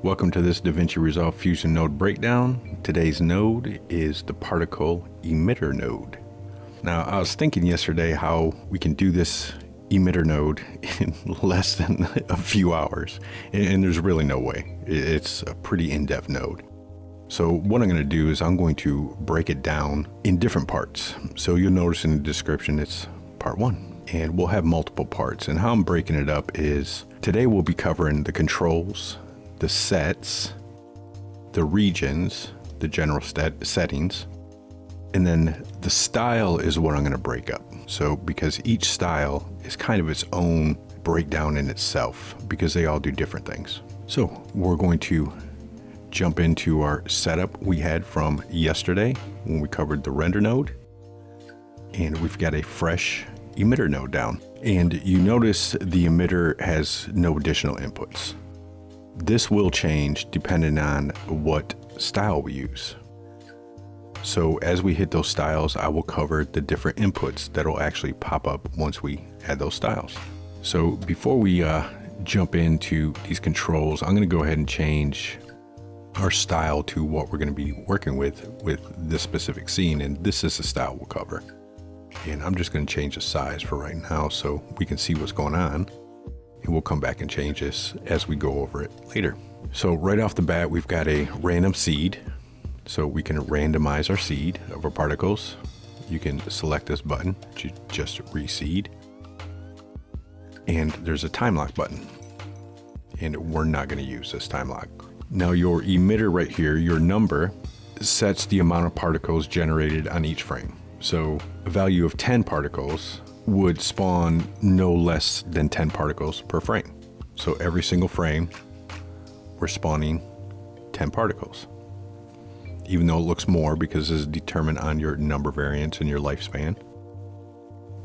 Welcome to this DaVinci Resolve Fusion node breakdown. Today's node is the Particle Emitter Node. Now, I was thinking yesterday how we can do this emitter node in less than a few hours, and there's really no way. It's a pretty in-depth node. So what I'm going to do is I'm going to break it down in different parts. So you'll notice in the description it's part 1, and we'll have multiple parts. And how I'm breaking it up is today we'll be covering the controls, the sets, the regions, the general settings, and then the style is what I'm going to break up. So because each style is kind of its own breakdown in itself because they all do different things. So we're going to jump into our setup we had from yesterday when we covered the render node, and we've got a fresh emitter node down. And you notice the emitter has no additional inputs. This will change depending on what style we use. So as we hit those styles, I will cover the different inputs that will actually pop up once we add those styles. So before we jump into these controls, I'm going to go ahead and change our style to what we're going to be working with this specific scene, and this is the style we'll cover. And I'm just going to change the size for right now so we can see what's going on. And we'll come back and change this as we go over it later. So right off the bat, we've got a random seed. So we can randomize our seed of our particles. You can select this button to just reseed. And there's a time lock button. And we're not going to use this time lock. Now your emitter right here, your number, sets the amount of particles generated on each frame. So a value of 10 particles would spawn no less than 10 particles per frame. So every single frame, we're spawning 10 particles. Even though it looks more because this is determined on your number variance and your lifespan.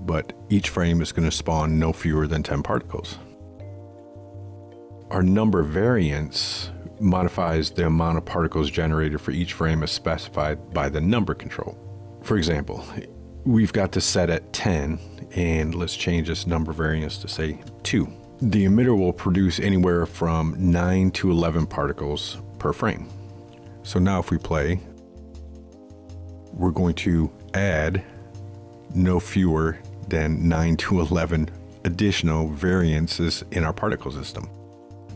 But each frame is going to spawn no fewer than 10 particles. Our number variance modifies the amount of particles generated for each frame as specified by the number control. For example, we've got this set at 10, and let's change this number variance to say 2. The emitter will produce anywhere from 9 to 11 particles per frame. So now if we play, we're going to add no fewer than 9 to 11 additional variances in our particle system.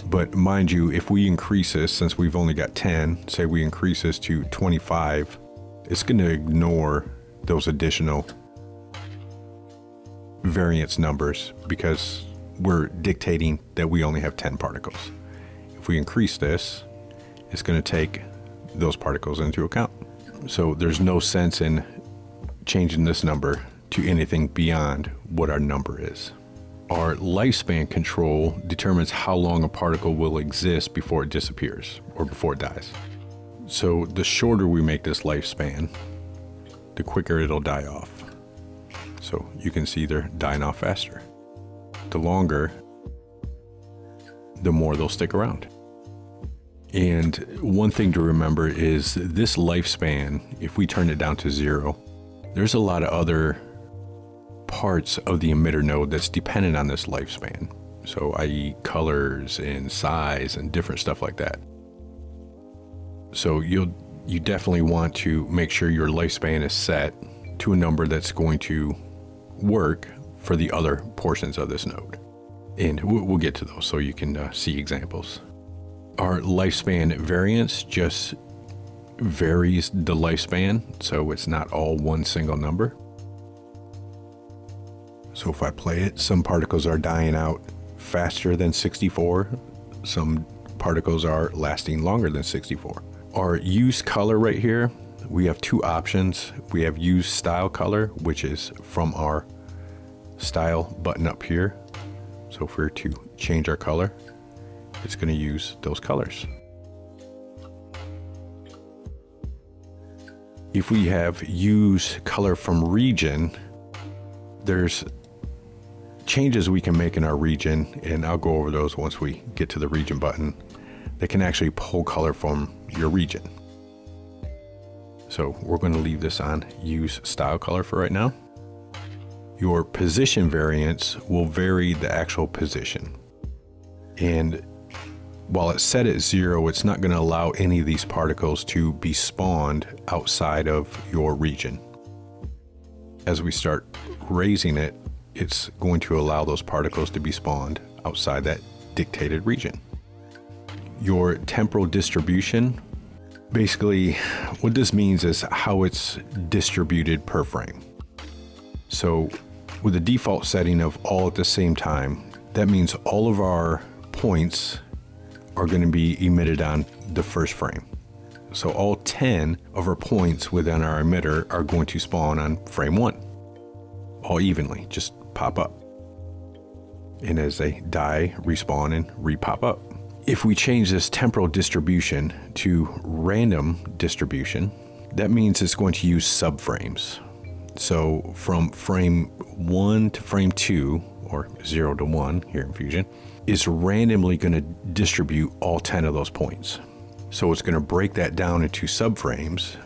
But mind you, if we increase this, since we've only got 10, say we increase this to 25, it's going to ignore those additional variance numbers because we're dictating that we only have 10 particles. If we increase this, it's going to take those particles into account. So there's no sense in changing this number to anything beyond what our number is. Our lifespan control determines how long a particle will exist before it disappears or before it dies. So the shorter we make this lifespan, the quicker it'll die off. So you can see they're dying off faster. The longer, the more they'll stick around. And one thing to remember is this lifespan, if we turn it down to 0, there's a lot of other parts of the emitter node that's dependent on this lifespan. So i.e. colors and size and different stuff like that. So you definitely want to make sure your lifespan is set to a number that's going to work for the other portions of this node. And we'll get to those so you can see examples. Our lifespan variance just varies the lifespan, so it's not all one single number. So if I play it, some particles are dying out faster than 64. Some particles are lasting longer than 64. Our use color right here, we have two options. We have use style color, which is from our style button up here. So if we're to change our color, it's going to use those colors. If we have use color from region, there's changes we can make in our region, and I'll go over those once we get to the region button. They can actually pull color from your region. So we're going to leave this on use style color for right now. Your position variance will vary the actual position. And while it's set at 0, it's not going to allow any of these particles to be spawned outside of your region. As we start raising it, it's going to allow those particles to be spawned outside that dictated region. Your temporal distribution, basically what this means is how it's distributed per frame. So with the default setting of all at the same time, that means all of our points are going to be emitted on the first frame. So all 10 of our points within our emitter are going to spawn on frame 1, all evenly, just pop up. And as they die, respawn and re-pop up. If we change this temporal distribution to random distribution, that means it's going to use subframes. So from frame 1 to frame 2, or 0 to 1 here in Fusion, is randomly going to distribute all 10 of those points. So it's going to break that down into subframes,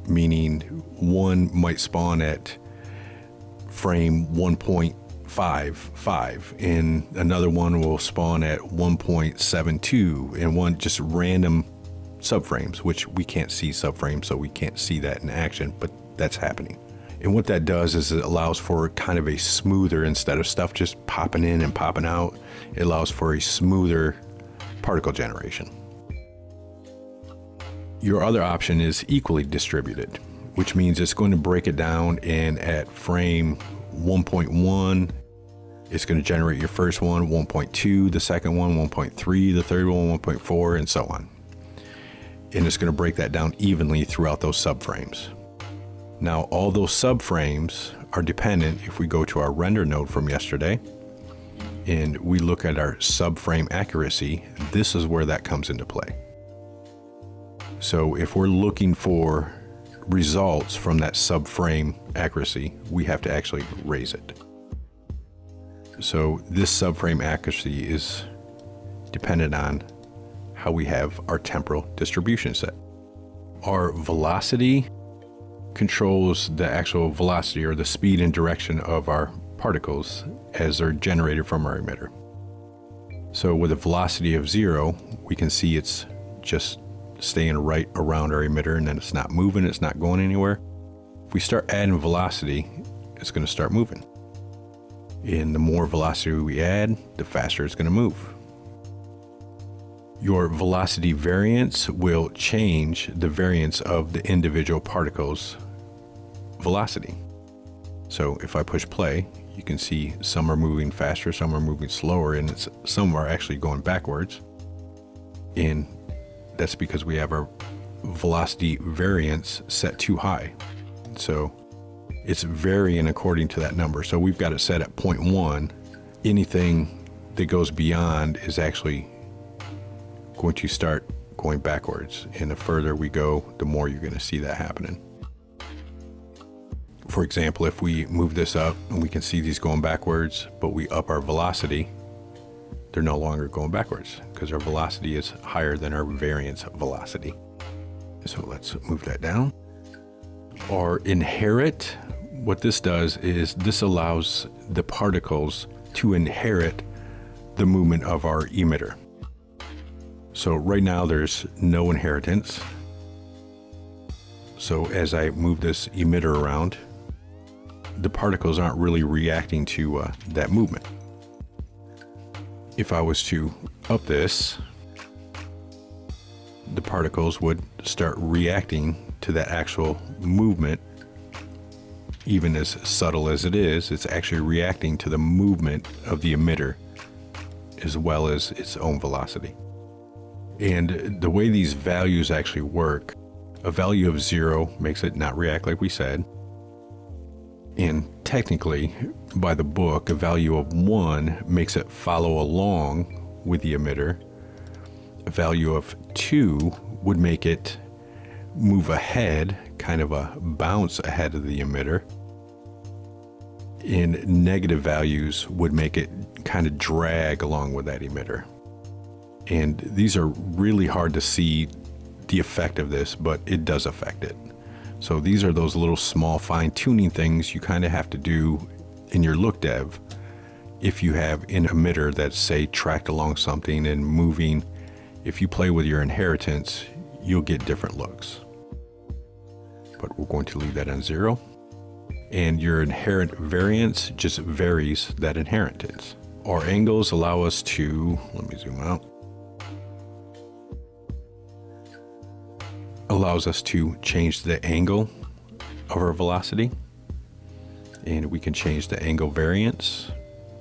meaning one might spawn at frame 1.55 and another one will spawn at 1.72, and one just random subframes, which we can't see subframes, so we can't see that in action, but that's happening. And what that does is it allows for kind of a smoother, instead of stuff just popping in and popping out, it allows for a smoother particle generation. Your other option is equally distributed, which means it's going to break it down, and at frame 1.1, it's going to generate your first one, 1.2, the second one, 1.3, the third one, 1.4, and so on. And it's going to break that down evenly throughout those subframes. Now, all those subframes are dependent. If we go to our render node from yesterday and we look at our subframe accuracy, this is where that comes into play. So if we're looking for results from that subframe accuracy, we have to actually raise it. So this subframe accuracy is dependent on how we have our temporal distribution set. Our velocity controls the actual velocity, or the speed and direction of our particles as they're generated from our emitter. So with a velocity of 0, we can see it's just staying right around our emitter, and then it's not moving, it's not going anywhere. If we start adding velocity, it's going to start moving. And the more velocity we add, the faster it's going to move. Your velocity variance will change the variance of the individual particles' velocity. So if I push play, you can see some are moving faster, some are moving slower, and some are actually going backwards. And that's because we have our velocity variance set too high. So it's varying according to that number. So we've got it set at 0.1. Anything that goes beyond is actually going to start going backwards, and the further we go, the more you're going to see that happening. For example, if we move this up and we can see these going backwards, but we up our velocity, they're no longer going backwards because our velocity is higher than our variance velocity. So let's move that down. Our inherit, what this does is this allows the particles to inherit the movement of our emitter. So right now there's no inheritance. So as I move this emitter around, the particles aren't really reacting to that movement. If I was to up this, the particles would start reacting to that actual movement. Even as subtle as it is, it's actually reacting to the movement of the emitter as well as its own velocity. And the way these values actually work, a value of 0 makes it not react like we said. And technically, by the book, a value of 1 makes it follow along with the emitter. A value of 2 would make it move ahead, kind of a bounce ahead of the emitter. And negative values would make it kind of drag along with that emitter. And these are really hard to see the effect of this, but it does affect it. So these are those little small fine-tuning things you kind of have to do in your look dev if you have an emitter that's, say, tracked along something and moving if you play with your inheritance, you'll get different looks. But we're going to leave that on 0. And your inherent variance just varies that inheritance. Our angles allow us to, let me zoom out, allows us to change the angle of our velocity. And we can change the angle variance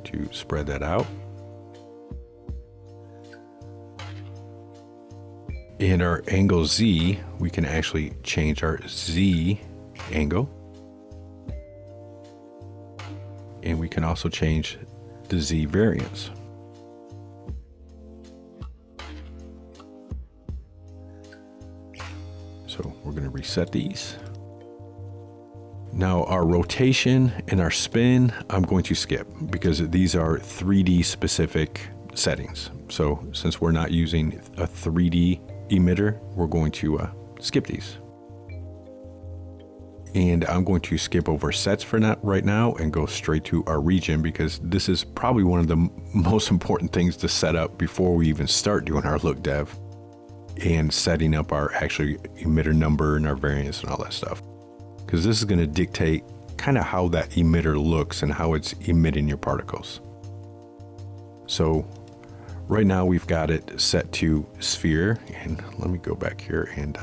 to spread that out. In our angle Z, we can actually change our Z angle. And we can also change the Z variance. So we're going to reset these. Now our rotation and our spin, I'm going to skip because these are 3D specific settings. So since we're not using a 3D emitter, we're going to skip these. And I'm going to skip over sets for right now and go straight to our region, because this is probably one of the most important things to set up before we even start doing our look dev and setting up our actually emitter number and our variance and all that stuff. Because this is going to dictate kind of how that emitter looks and how it's emitting your particles. So right now we've got it set to sphere, and let me go back here and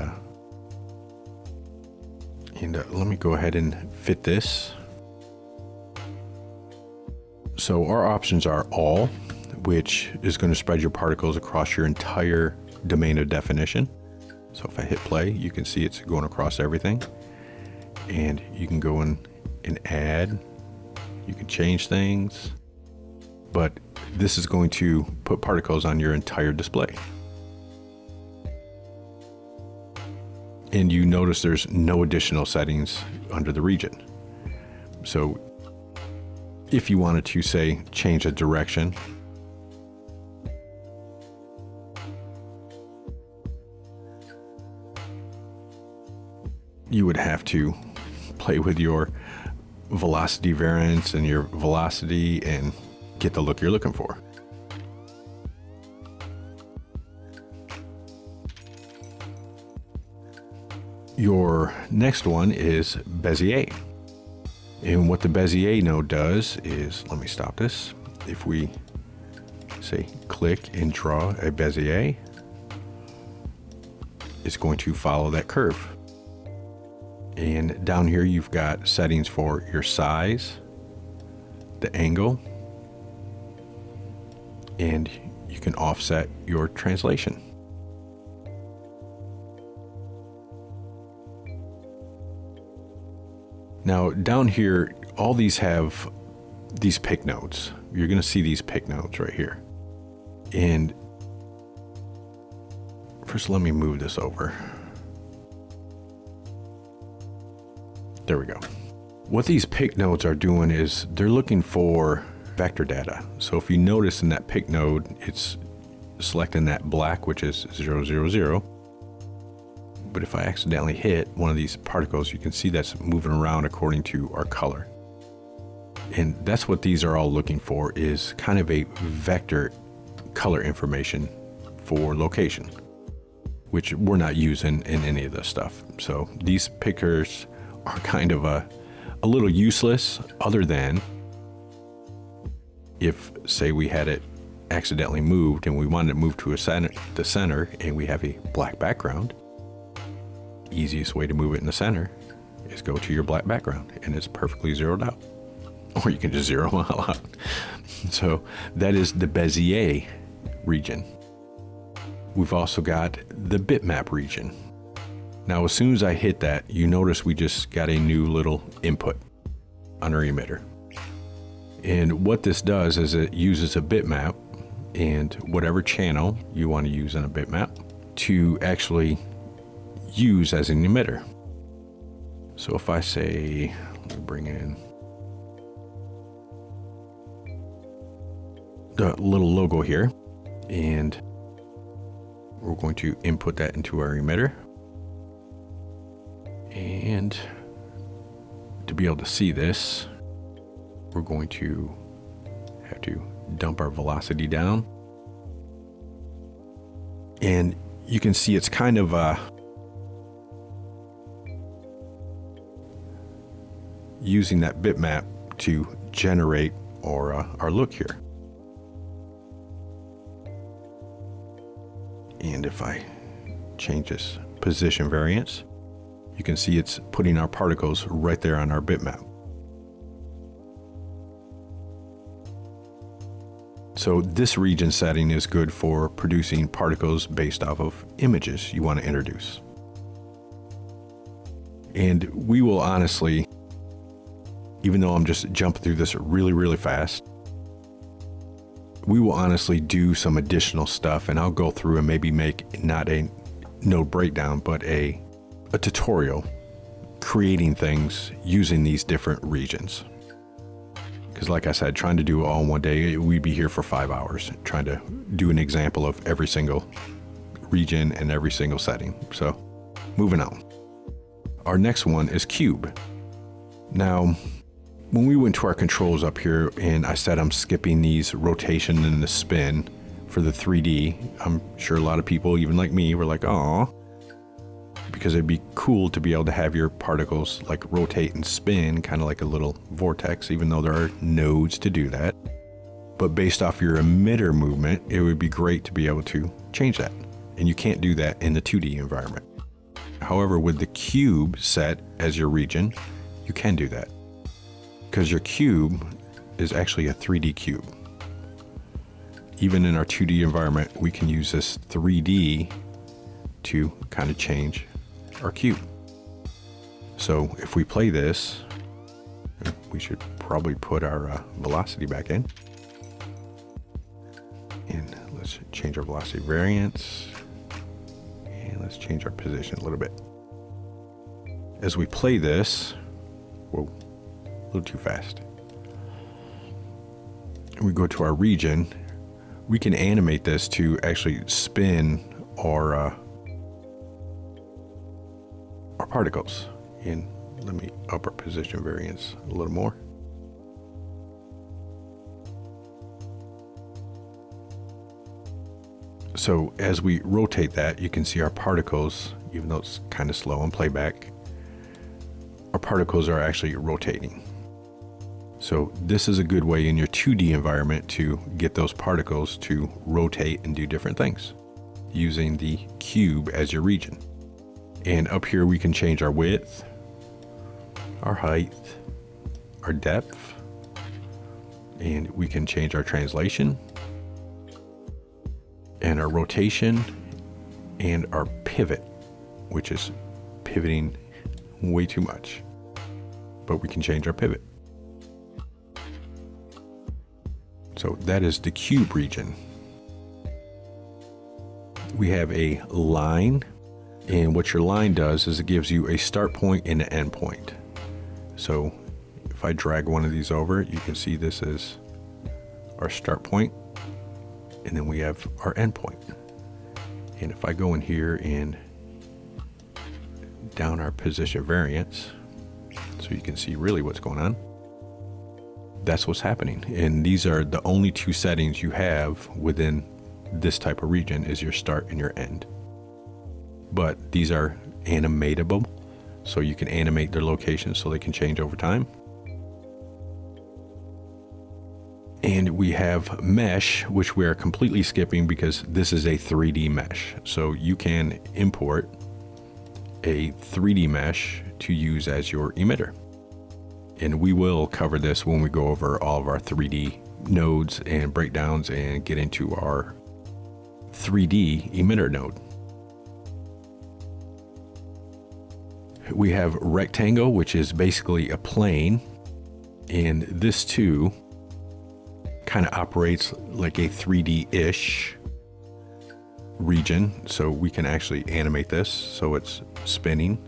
let me go ahead and fit this. So our options are all, which is going to spread your particles across your entire domain of definition. So if I hit play, you can see it's going across everything. And you can go in and add, you can change things, but this is going to put particles on your entire display. And you notice there's no additional settings under the region. So if you wanted to, say, change a direction, you would have to play with your velocity variance and your velocity and get the look you're looking for. Your next one is Bezier. And what the Bezier node does is, let me stop this. If we say click and draw a Bezier, it's going to follow that curve. And down here you've got settings for your size, the angle, and you can offset your translation. Now down here, all these have these pick nodes. You're going to see these pick nodes right here. And first let me move this over. There we go. What these pick nodes are doing is they're looking for vector data. So if you notice in that pick node, it's selecting that black, which is 0, 0, 0. But if I accidentally hit one of these particles, you can see that's moving around according to our color. And that's what these are all looking for, is kind of a vector color information for location, which we're not using in any of this stuff. So these pickers are kind of a little useless, other than if, say, we had it accidentally moved and we wanted to move to the center and we have a black background. Easiest way to move it in the center is go to your black background and it's perfectly zeroed out. Or you can just zero them all out. So that is the Bezier region. We've also got the bitmap region. Now, as soon as I hit that, you notice we just got a new little input on our emitter. And what this does is it uses a bitmap and whatever channel you want to use on a bitmap to actually use as an emitter. So if I say, let me bring in the little logo here, and we're going to input that into our emitter. And to be able to see this, we're going to have to dump our velocity down. And you can see it's kind of using that bitmap to generate our look here. And if I change this position variance, you can see it's putting our particles right there on our bitmap. So this region setting is good for producing particles based off of images you want to introduce. And we will honestly, even though I'm just jumping through this really fast, we will honestly do some additional stuff, and I'll go through and maybe make not a node breakdown, but a tutorial creating things using these different regions. Because like I said, trying to do it all in one day, we'd be here for 5 hours trying to do an example of every single region and every single setting. So moving on. Our next one is cube. Now, when we went to our controls up here and I said I'm skipping these rotation and the spin for the 3D, I'm sure a lot of people, even like me, were like, "Aw," because it'd be cool to be able to have your particles like rotate and spin, kind of like a little vortex, even though there are nodes to do that. But based off your emitter movement, it would be great to be able to change that. And you can't do that in the 2D environment. However, with the cube set as your region, you can do that. Because your cube is actually a 3D cube. Even in our 2D environment, we can use this 3D to kind of change our cube. So if we play this, we should probably put our velocity back in. And let's change our velocity variance. And let's change our position a little bit. As we play this, whoa, a little too fast. We go to our region, we can animate this to actually spin our particles. And let me up our position variance a little more. So as we rotate that, you can see our particles, even though it's kind of slow on playback, our particles are actually rotating. So this is a good way in your 2D environment to get those particles to rotate and do different things using the cube as your region. And up here we can change our width, our height, our depth, and we can change our translation and our rotation and our pivot, which is pivoting way too much, but we can change our pivot. So that is the cube region. We have a line, and what your line does is it gives you a start point and an end point. So if I drag one of these over, you can see this is our start point, and then we have our end point. And if I go in here and down our position variance, so you can see really what's going on, that's what's happening. And these are the only two settings you have within this type of region, is your start and your end. But these are animatable, so you can animate their locations so they can change over time. And we have mesh, which we are completely skipping because this is a 3D mesh. So you can import a 3D mesh to use as your emitter. And we will cover this when we go over all of our 3D nodes and breakdowns and get into our 3D emitter node. We have rectangle, which is basically a plane, and this too kind of operates like a 3D-ish region, so we can actually animate this so it's spinning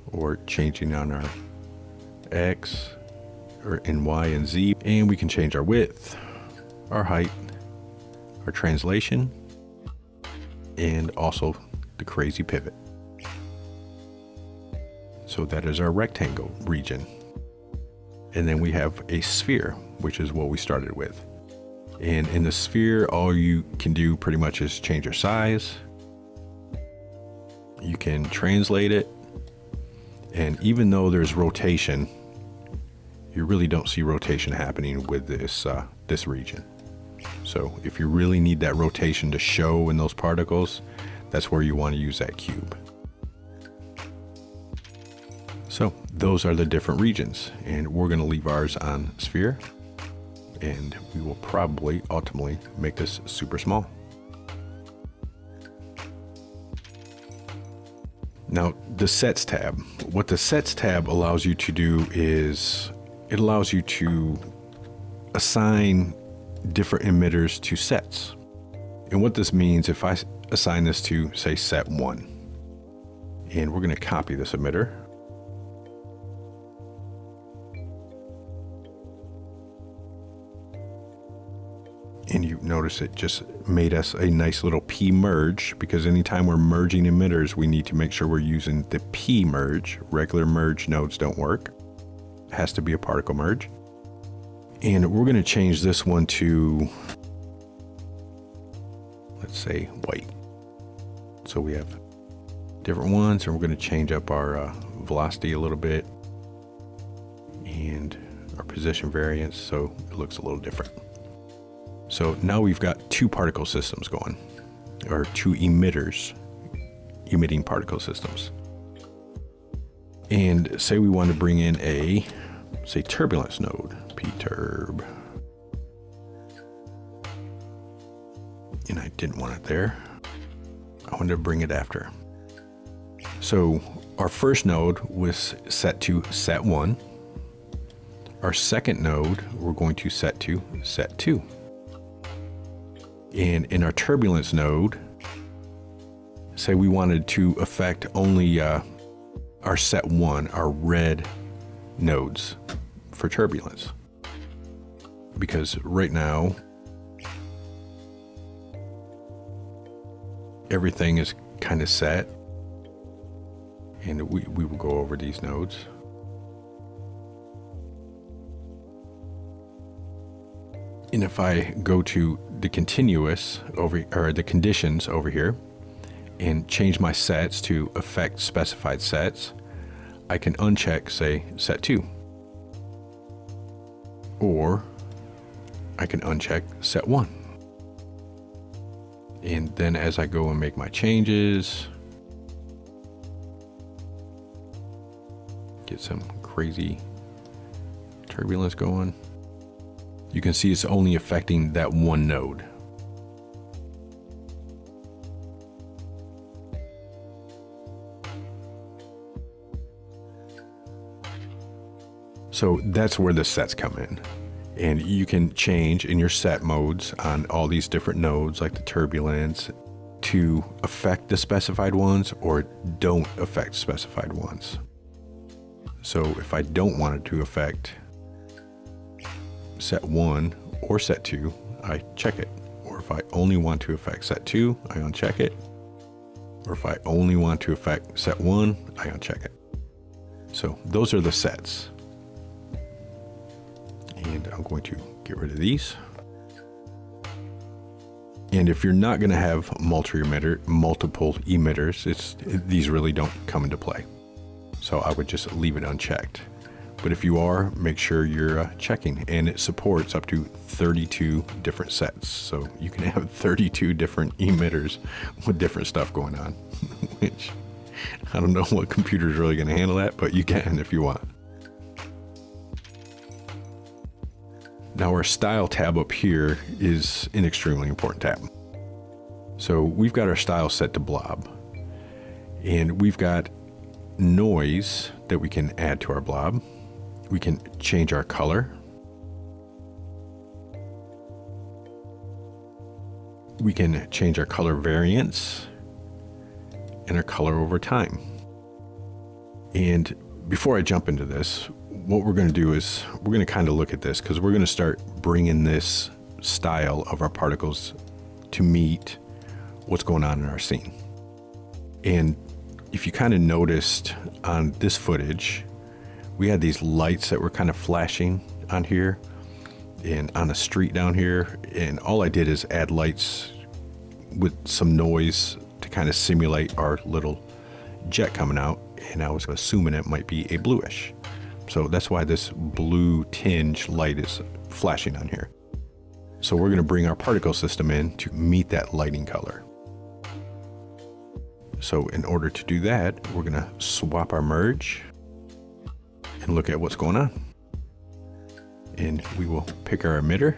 or changing on our X or in Y and Z, and we can change our width, our height, our translation, and also the crazy pivot. So that is our rectangle region. And then we have a sphere, which is what we started with. And in the sphere, all you can do pretty much is change your size. You can translate it. And even though there's rotation, you really don't see rotation happening with this region. So if you really need that rotation to show in those particles, that's where you want to use that cube. So those are the different regions, and we're going to leave ours on sphere, and we will probably ultimately make this super small. Now the sets tab, what the sets tab allows you to do is it allows you to assign different emitters to sets. And what this means, if I assign this to, say, set 1, and we're going to copy this emitter. And you notice it just made us a nice little P merge, because anytime we're merging emitters, we need to make sure we're using the P merge. Regular merge nodes don't work. It has to be a particle merge. And we're going to change this one to, let's say, white. So we have different ones, and we're going to change up our velocity a little bit and our position variance so it looks a little different. So now we've got two particle systems going, or two emitters emitting particle systems. And say we want to bring in a, say, turbulence node, pturb. And I didn't want it there. I wanted to bring it after. So our first node was set to set 1. Our second node, we're going to set to set 2. And in our turbulence node, say we wanted to affect only our set 1, our red nodes for turbulence. Because right now, everything is kind of set. And we will go over these nodes. And if I go to the continuous over, or the conditions over here, and change my sets to affect specified sets, I can uncheck, say, set 2. Or I can uncheck set 1. And then as I go and make my changes, get some crazy turbulence going, you can see it's only affecting that one node. So that's where the sets come in. And you can change in your set modes on all these different nodes, like the turbulence, to affect the specified ones or don't affect specified ones. So if I don't want it to affect set 1 or set 2, I check it. Or if I only want to affect set 2, I uncheck it. Or if I only want to affect set 1, I uncheck it. So those are the sets. And I'm going to get rid of these. And if you're not going to have multiple emitters, these really don't come into play. So I would just leave it unchecked. But if you are, make sure you're checking. And it supports up to 32 different sets. So you can have 32 different emitters with different stuff going on. Which, I don't know what computer is really going to handle that, but you can if you want. Now our style tab up here is an extremely important tab. So we've got our style set to blob, and we've got noise that we can add to our blob. We can change our color. We can change our color variance and our color over time. And before I jump into this, what we're going to do is we're going to kind of look at this, because we're going to start bringing this style of our particles to meet what's going on in our scene. And if you kind of noticed on this footage, we had these lights that were kind of flashing on here. and on a street down here, and all I did is add lights with some noise to kind of simulate our little jet coming out, and I was assuming it might be a bluish. So that's why this blue tinge light is flashing on here. So we're going to bring our particle system in to meet that lighting color. So in order to do that, we're going to swap our merge and look at what's going on. And we will pick our emitter,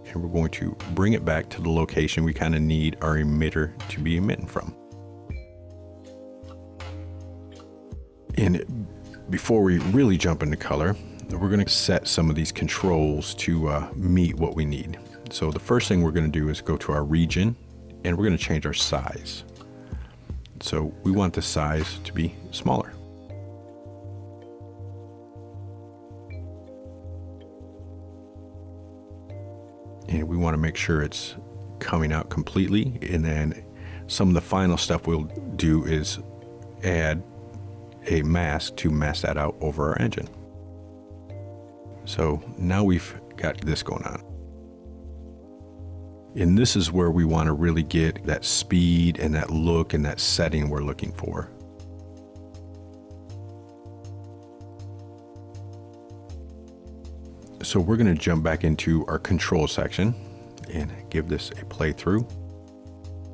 and we're going to bring it back to the location we kind of need our emitter to be emitting from. And before we really jump into color, we're going to set some of these controls to meet what we need. So the first thing we're going to do is go to our region, and we're going to change our size. So we want the size to be smaller. And we want to make sure it's coming out completely. And then some of the final stuff we'll do is add a mask to mask that out over our engine. So now we've got this going on. And this is where we want to really get that speed and that look and that setting we're looking for. So we're going to jump back into our control section and give this a playthrough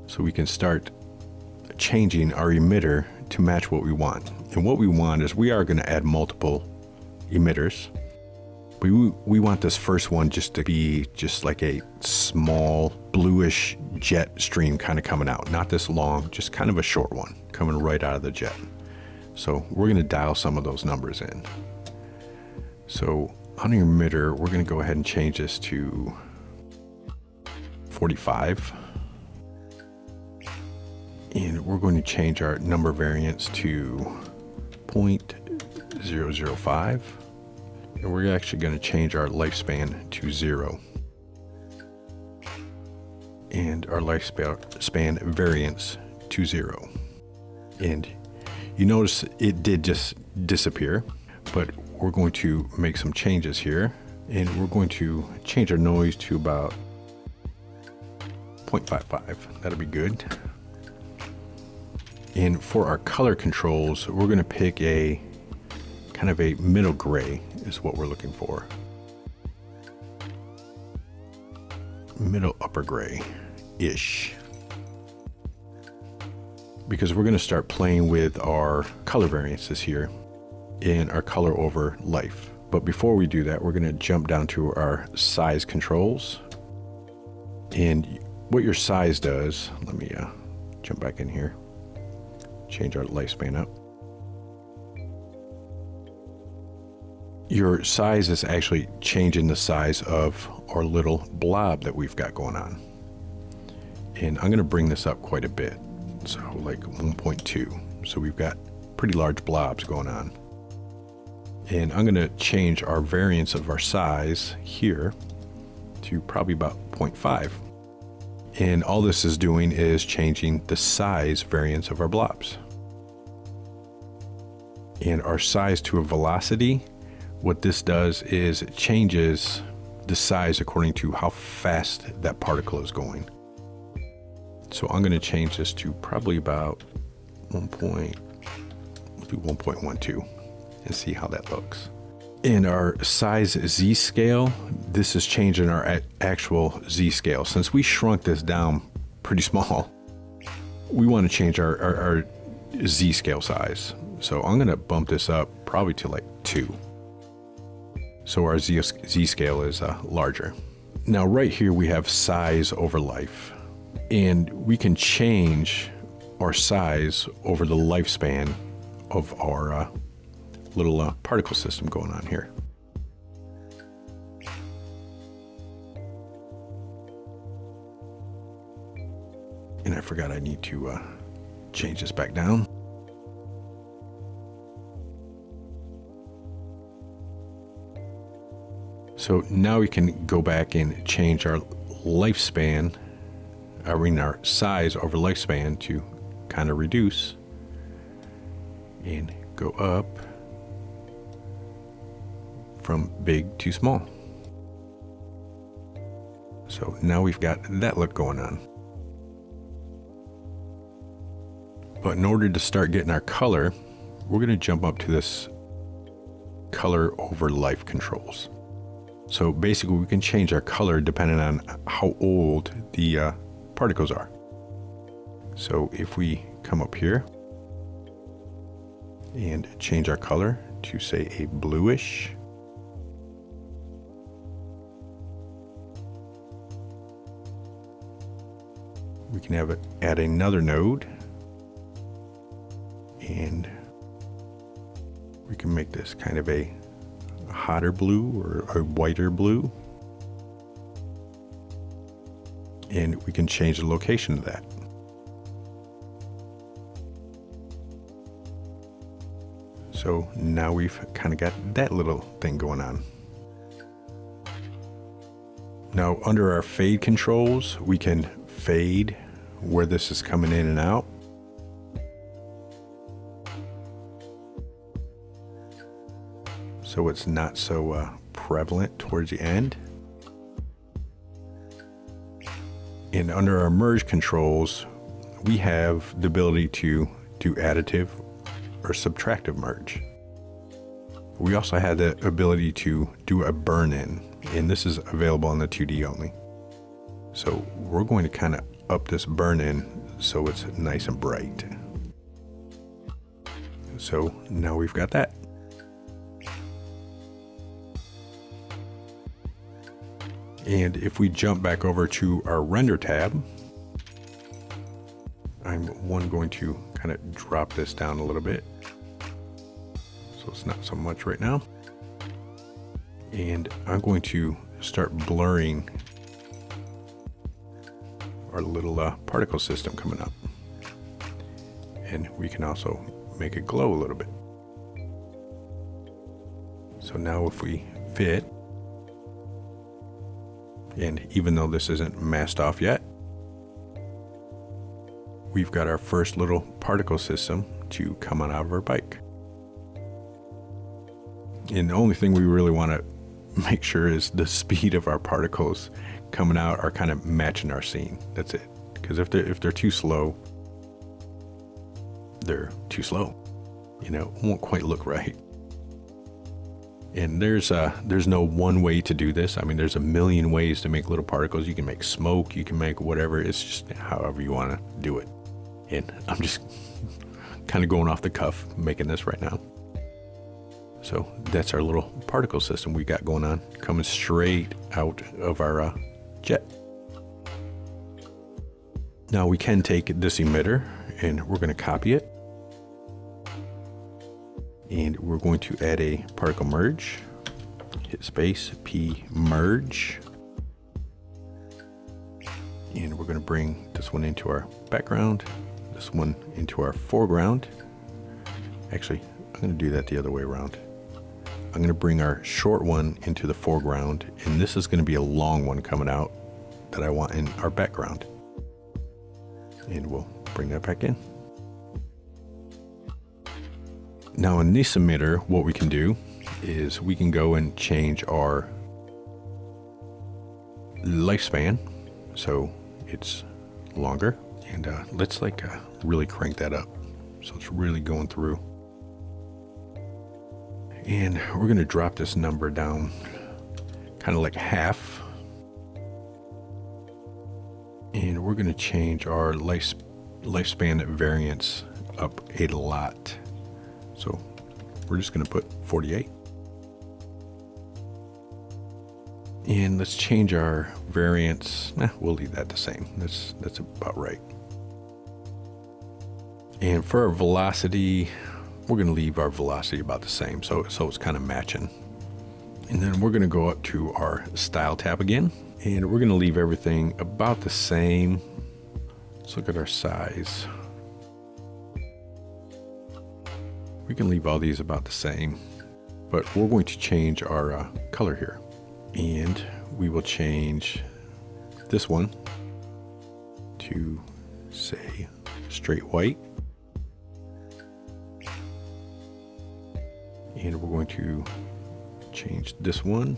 so we can start changing our emitter to match what we want. And what we want is we are going to add multiple emitters. We want this first one just to be just like a small bluish jet stream kind of coming out, not this long, just kind of a short one coming right out of the jet. So we're going to dial some of those numbers in. So on your emitter, we're going to go ahead and change this to 45. And we're going to change our number variance to 0.005. And we're actually going to change our lifespan to 0. And our lifespan variance to 0. And you notice it did just disappear, but we're going to make some changes here. And we're going to change our noise to about 0.55. That'll be good. And for our color controls, we're going to pick a kind of a middle gray is what we're looking for. Middle upper gray-ish. Because we're going to start playing with our color variances here in our color over life. But before we do that, we're going to jump down to our size controls. And what your size does, let me jump back in here, change our lifespan up. Your size is actually changing the size of our little blob that we've got going on. And I'm going to bring this up quite a bit. So like 1.2. So we've got pretty large blobs going on. And I'm going to change our variance of our size here to probably about 0.5. And all this is doing is changing the size variance of our blobs. And our size to a velocity, what this does is it changes the size according to how fast that particle is going. So I'm going to change this to probably about 1.12 and see how that looks. In our size Z scale, this is changing our actual Z scale. Since we shrunk this down pretty small, we want to change our Z scale size. So I'm going to bump this up probably to like 2. So our Z scale is larger. Now right here we have size over life. And we can change our size over the lifespan of our little particle system going on here. And I forgot I need to change this back down. So now we can go back and change our lifespan, our size over lifespan to kind of reduce and go up from big to small. So now we've got that look going on. But in order to start getting our color, we're going to jump up to this color over life controls. So basically we can change our color depending on how old the particles are. So if we come up here and change our color to say a bluish, we can have it add another node, and we can make this kind of a hotter blue or a whiter blue, and we can change the location of that. So now we've kind of got that little thing going on. Now under our fade controls, we can fade where this is coming in and out. So it's not so prevalent towards the end. And under our merge controls, we have the ability to do additive or subtractive merge. We also have the ability to do a burn-in, and this is available on the 2D only. So we're going to kind of up this burn-in so it's nice and bright. So now we've got that. And if we jump back over to our render tab, I'm going to kind of drop this down a little bit. So it's not so much right now. And I'm going to start blurring our little particle system coming up. And we can also make it glow a little bit. So now if we fit, and even though this isn't masked off yet, we've got our first little particle system to come on out of our bike. And the only thing we really want to make sure is the speed of our particles coming out are kind of matching our scene. That's it. Because if they're too slow, they're too slow. You know, it won't quite look right. And there's no one way to do this. I mean, there's a million ways to make little particles. You can make smoke, you can make whatever. It's just however you want to do it. And I'm just kind of going off the cuff making this right now. So that's our little particle system we got going on, coming straight out of our jet. Now we can take this emitter and we're going to copy it. And we're going to add a particle merge. Hit space, P merge. And we're going to bring this one into our background, this one into our foreground. Actually, I'm going to do that the other way around. I'm going to bring our short one into the foreground, and this is going to be a long one coming out that I want in our background. And we'll bring that back in. Now in this emitter, what we can do is we can go and change our lifespan so it's longer, and let's really crank that up so it's really going through. And we're going to drop this number down kind of like half, and we're going to change our lifespan variance up a lot. So we're just going to put 48. And let's change our variance. We'll leave that the same. That's about right. And for our velocity, we're going to leave our velocity about the same. So it's kind of matching. And then we're going to go up to our style tab again. And we're going to leave everything about the same. Let's look at our size. We can leave all these about the same, but we're going to change our color here. And we will change this one to say straight white. And we're going to change this one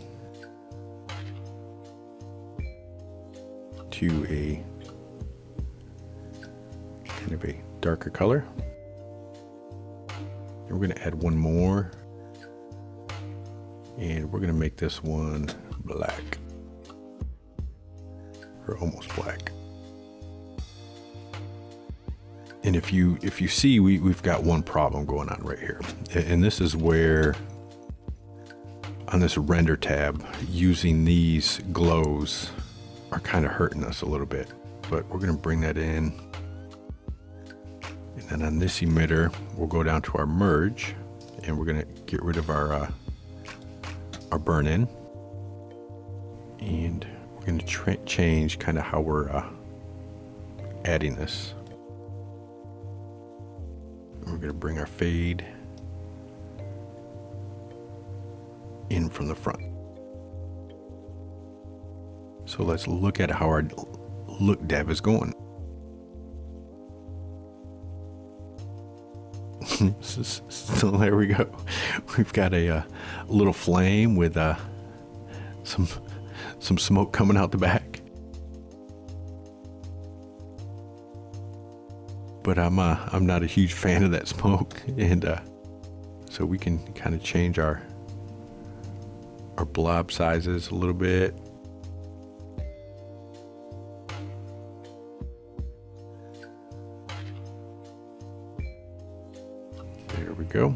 to a kind of a darker color. And we're going to add one more. And we're going to make this one black. Or almost black. And if you see, we've got one problem going on right here. And this is where on this render tab, using these glows are kind of hurting us a little bit. But we're going to bring that in. And then on this emitter, we'll go down to our merge, and we're going to get rid of our burn-in. And we're going to change kind of how we're adding this. We're going to bring our fade in from the front. So let's look at how our look dev is going. So there we go. We've got a little flame with some smoke coming out the back. But I'm not a huge fan of that smoke, and so we can kind of change our blob sizes a little bit. There we go.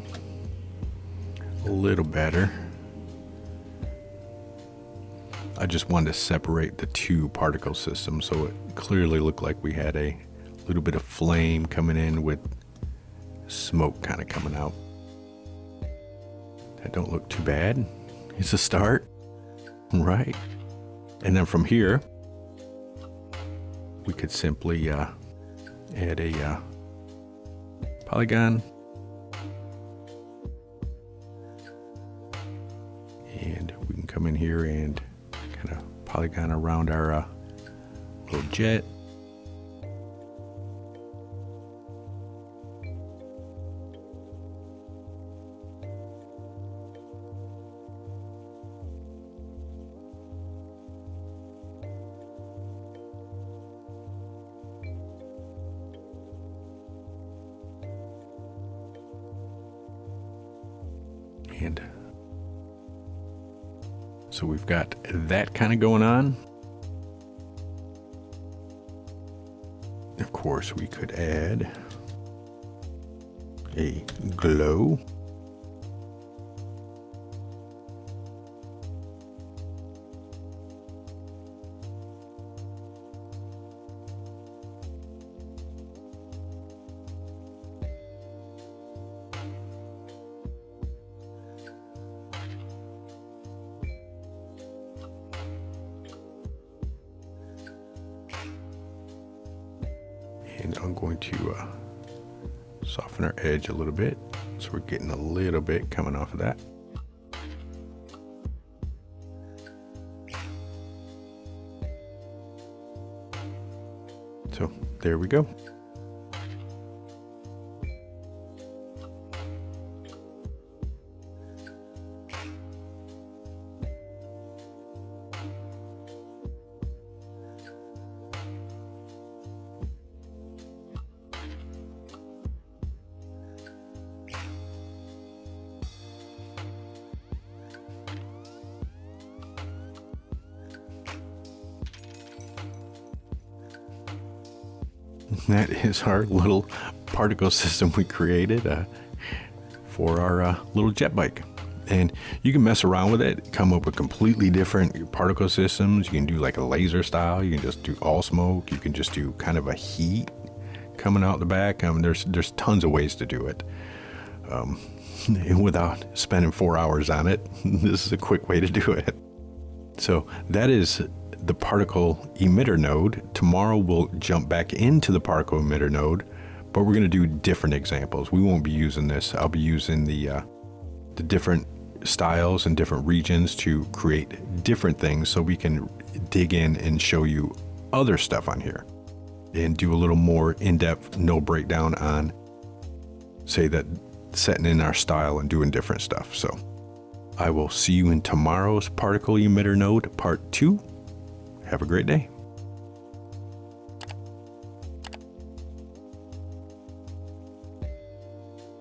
A little better. I just wanted to separate the two particle systems so it clearly looked like we had a little bit of flame coming in with smoke kind of coming out. That don't look too bad. It's a start, right? And then from here, we could simply add a polygon. And we can come in here and kind of polygon around our little jet. And so we've got that kind of going on. Of course, we could add a glow. And I'm going to soften our edge a little bit, so we're getting a little bit coming off of that. So there we go. That is our little particle system we created for our little jet bike. And you can mess around with it, come up with completely different particle systems. You can do like a laser style. You can just do all smoke. You can just do kind of a heat coming out the back. There's tons of ways to do it without spending 4 hours on it. This is a quick way to do it. So that is the Particle Emitter Node. Tomorrow we'll jump back into the Particle Emitter Node, but we're going to do different examples. We won't be using this. I'll be using the different styles and different regions to create different things, so we can dig in and show you other stuff on here and do a little more in-depth node breakdown on, say, that setting in our style and doing different stuff. So I will see you in tomorrow's Particle Emitter Node Part 2. Have a great day.